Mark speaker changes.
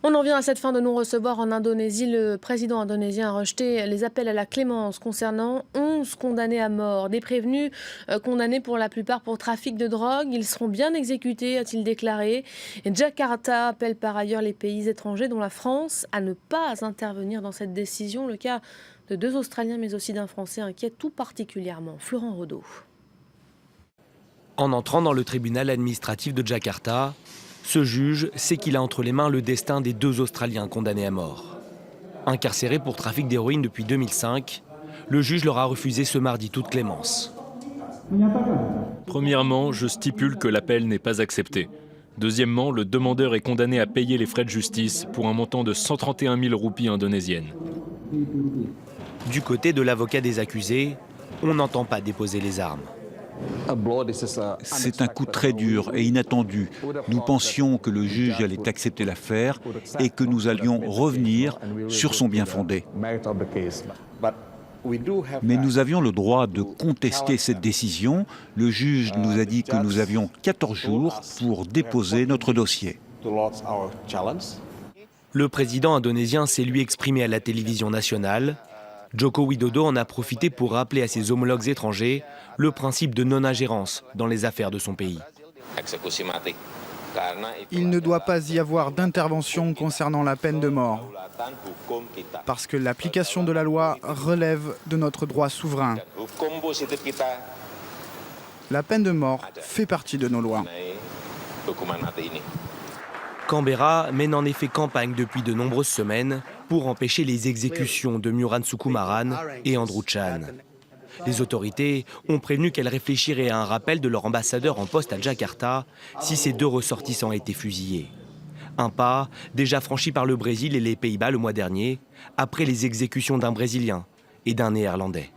Speaker 1: On en vient à cette fin de non-recevoir en Indonésie. Le président indonésien a rejeté les appels à la clémence concernant 11 condamnés à mort. Des prévenus condamnés pour la plupart pour trafic de drogue. Ils seront bien exécutés, a-t-il déclaré. Et Jakarta appelle par ailleurs les pays étrangers, dont la France, à ne pas intervenir dans cette décision. Le cas de 2 Australiens mais aussi d'un Français inquiète tout particulièrement. Florent Rodeau.
Speaker 2: En entrant dans le tribunal administratif de Jakarta, ce juge sait qu'il a entre les mains le destin des 2 Australiens condamnés à mort. Incarcérés pour trafic d'héroïne depuis 2005, le juge leur a refusé ce mardi toute clémence.
Speaker 3: Premièrement, je stipule que l'appel n'est pas accepté. Deuxièmement, le demandeur est condamné à payer les frais de justice pour un montant de 131 000 roupies indonésiennes.
Speaker 2: Du côté de l'avocat des accusés, on n'entend pas déposer les armes.
Speaker 4: C'est un coup très dur et inattendu. Nous pensions que le juge allait accepter l'affaire et que nous allions revenir sur son bien-fondé. Mais nous avions le droit de contester cette décision. Le juge nous a dit que nous avions 14 jours pour déposer notre dossier.
Speaker 2: Le président indonésien s'est lui exprimé à la télévision nationale. Joko Widodo en a profité pour rappeler à ses homologues étrangers le principe de non-ingérence dans les affaires de son pays.
Speaker 5: Il ne doit pas y avoir d'intervention concernant la peine de mort, parce que l'application de la loi relève de notre droit souverain. La peine de mort fait partie de nos lois.
Speaker 2: Canberra mène en effet campagne depuis de nombreuses semaines pour empêcher les exécutions de Muran Sukumaran et Andrew Chan. Les autorités ont prévenu qu'elles réfléchiraient à un rappel de leur ambassadeur en poste à Jakarta si ces 2 ressortissants étaient fusillés. Un pas déjà franchi par le Brésil et les Pays-Bas le mois dernier, après les exécutions d'un Brésilien et d'un Néerlandais.